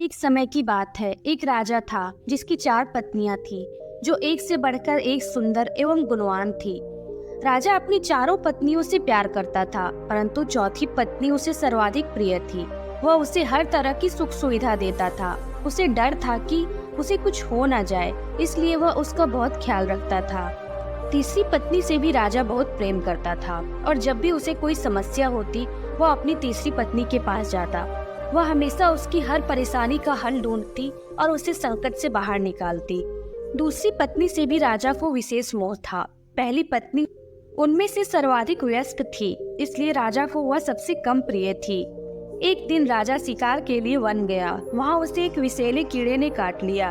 एक समय की बात है। एक राजा था जिसकी 4 पत्नियां थी, जो एक से बढ़कर एक सुंदर एवं गुणवान थी। राजा अपनी चारों पत्नियों से प्यार करता था, परंतु चौथी पत्नी उसे सर्वाधिक प्रिय थी। वह उसे हर तरह की सुख सुविधा देता था। उसे डर था कि उसे कुछ हो न जाए, इसलिए वह उसका बहुत ख्याल रखता था। तीसरी पत्नी से भी राजा बहुत प्रेम करता था और जब भी उसे कोई समस्या होती, वह अपनी तीसरी पत्नी के पास जाता। वह हमेशा उसकी हर परेशानी का हल ढूंढती और उसे संकट से बाहर निकालती। दूसरी पत्नी से भी राजा को विशेष मोह था। पहली पत्नी उनमें से सर्वाधिक व्यस्त थी, इसलिए राजा को वह सबसे कम प्रिय थी। एक दिन राजा शिकार के लिए वन गया। वहाँ उसे एक विषैले कीड़े ने काट लिया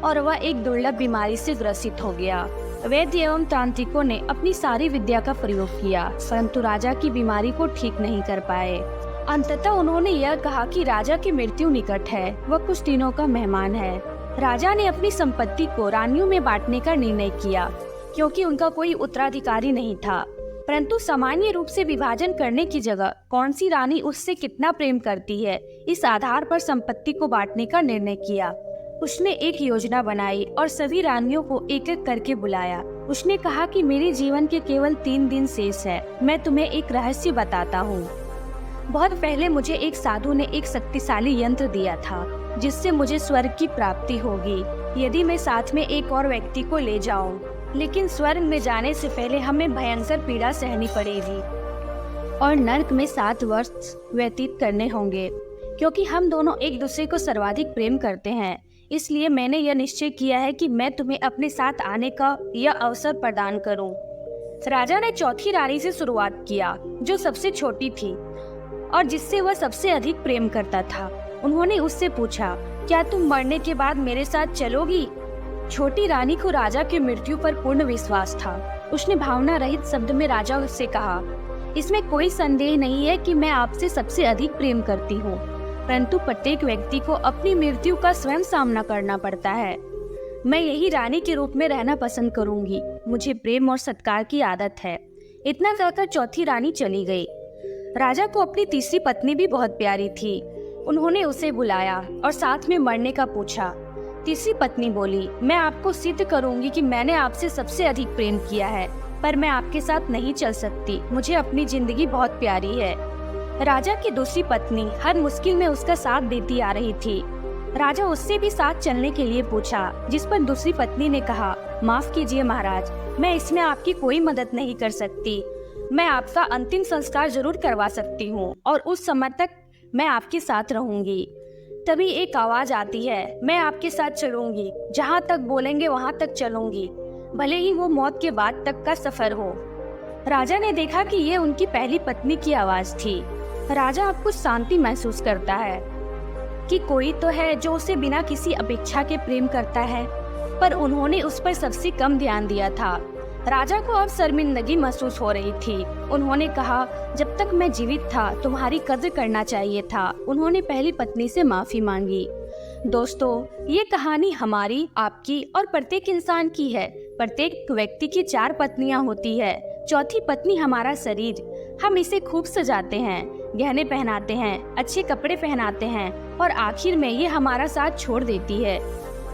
और वह एक दुर्लभ बीमारी से ग्रसित हो गया। वैद्य एवं तांत्रिकों ने अपनी सारी विद्या का प्रयोग किया, परंतु राजा की बीमारी को ठीक नहीं कर पाए। अंततः उन्होंने यह कहा कि राजा की मृत्यु निकट है, वह कुछ दिनों का मेहमान है। राजा ने अपनी संपत्ति को रानियों में बांटने का निर्णय किया, क्योंकि उनका कोई उत्तराधिकारी नहीं था। परंतु सामान्य रूप से विभाजन करने की जगह कौन सी रानी उससे कितना प्रेम करती है, इस आधार पर संपत्ति को बांटने का निर्णय किया। उसने एक योजना बनाई और सभी रानियों को एक एक करके बुलाया। उसने कहा कि मेरे जीवन के केवल 3 दिन शेष है। मैं तुम्हें एक रहस्य बताता हूँ। बहुत पहले मुझे एक साधु ने एक शक्तिशाली यंत्र दिया था, जिससे मुझे स्वर्ग की प्राप्ति होगी यदि मैं साथ में एक और व्यक्ति को ले जाऊं। लेकिन स्वर्ग में जाने से पहले हमें भयंकर पीड़ा सहनी पड़ेगी और नर्क में 7 वर्ष व्यतीत करने होंगे। क्योंकि हम दोनों एक दूसरे को सर्वाधिक प्रेम करते हैं, इसलिए मैंने यह निश्चय किया है कि मैं तुम्हें अपने साथ आने का यह अवसर प्रदान करूं। राजा ने चौथी रानी से शुरुआत किया, जो सबसे छोटी थी और जिससे वह सबसे अधिक प्रेम करता था। उन्होंने उससे पूछा, क्या तुम मरने के बाद मेरे साथ चलोगी? छोटी रानी को राजा की मृत्यु पर पूर्ण विश्वास था। उसने भावना रहित शब्द में राजा से कहा, इसमें कोई संदेह नहीं है कि मैं आपसे सबसे अधिक प्रेम करती हूँ, परंतु प्रत्येक व्यक्ति को अपनी मृत्यु का स्वयं सामना करना पड़ता है। मैं यही रानी के रूप में रहना पसंद करूंगी। मुझे प्रेम और सत्कार की आदत है। इतना कहकर चौथी रानी चली गई। राजा को अपनी तीसरी पत्नी भी बहुत प्यारी थी। उन्होंने उसे बुलाया और साथ में मरने का पूछा। तीसरी पत्नी बोली, मैं आपको सिद्ध करूंगी कि मैंने आपसे सबसे अधिक प्रेम किया है, पर मैं आपके साथ नहीं चल सकती। मुझे अपनी जिंदगी बहुत प्यारी है। राजा की दूसरी पत्नी हर मुश्किल में उसका साथ देती आ रही थी। राजा उससे भी साथ चलने के लिए पूछा, जिस पर दूसरी पत्नी ने कहा, माफ कीजिए महाराज, मैं इसमें आपकी कोई मदद नहीं कर सकती। मैं आपका अंतिम संस्कार जरूर करवा सकती हूँ और उस समय तक मैं आपके साथ रहूंगी। तभी एक आवाज आती है, मैं आपके साथ चलूंगी, जहाँ तक बोलेंगे वहाँ तक चलूंगी, भले ही वो मौत के बाद तक का सफर हो। राजा ने देखा कि ये उनकी पहली पत्नी की आवाज थी। राजा अब कुछ शांति महसूस करता है कि कोई तो है जो उसे बिना किसी अपेक्षा के प्रेम करता है, पर उन्होंने उस पर सबसे कम ध्यान दिया था। राजा को अब शर्मिंदगी महसूस हो रही थी। उन्होंने कहा, जब तक मैं जीवित था तुम्हारी कद्र करना चाहिए था। उन्होंने पहली पत्नी से माफी मांगी। दोस्तों, ये कहानी हमारी, आपकी और प्रत्येक इंसान की है। प्रत्येक व्यक्ति की 4 पत्नियां होती है। चौथी पत्नी हमारा शरीर। हम इसे खूब सजाते हैं, गहने पहनाते हैं, अच्छे कपड़े पहनाते हैं और आखिर में ये हमारा साथ छोड़ देती है।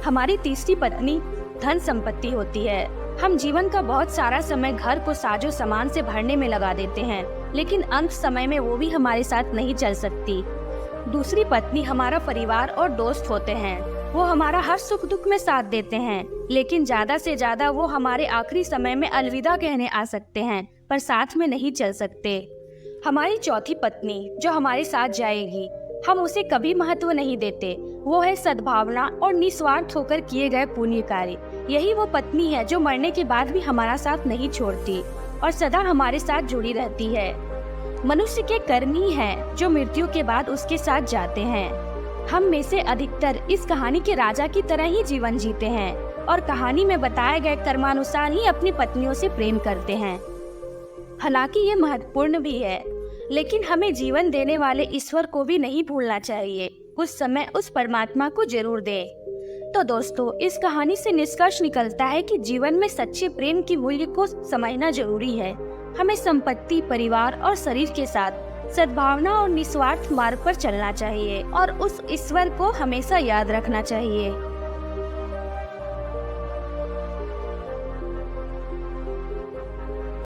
हमारी तीसरी पत्नी धन संपत्ति होती है। हम जीवन का बहुत सारा समय घर को साजो सामान से भरने में लगा देते हैं, लेकिन अंत समय में वो भी हमारे साथ नहीं चल सकती। दूसरी पत्नी हमारा परिवार और दोस्त होते हैं। वो हमारा हर सुख दुख में साथ देते हैं, लेकिन ज्यादा से ज्यादा वो हमारे आखिरी समय में अलविदा कहने आ सकते हैं, पर साथ में नहीं चल सकते। हमारी चौथी पत्नी जो हमारे साथ जाएगी, हम उसे कभी महत्व नहीं देते। वो है सद्भावना और निस्वार्थ होकर किए गए पुण्य कार्य। यही वो पत्नी है जो मरने के बाद भी हमारा साथ नहीं छोड़ती और सदा हमारे साथ जुड़ी रहती है। मनुष्य के कर्म ही हैं जो मृत्यु के बाद उसके साथ जाते हैं। हम में से अधिकतर इस कहानी के राजा की तरह ही जीवन जीते हैं और कहानी में बताए गए कर्मानुसार ही अपनी पत्नियों से प्रेम करते हैं। हालांकि ये महत्वपूर्ण भी है, लेकिन हमें जीवन देने वाले ईश्वर को भी नहीं भूलना चाहिए। कुछ समय उस परमात्मा को जरूर दे। तो दोस्तों, इस कहानी से निष्कर्ष निकलता है कि जीवन में सच्चे प्रेम की मूल्य को समझना जरूरी है। हमें संपत्ति, परिवार और शरीर के साथ सद्भावना और निस्वार्थ मार्ग पर चलना चाहिए और उस ईश्वर को हमेशा याद रखना चाहिए।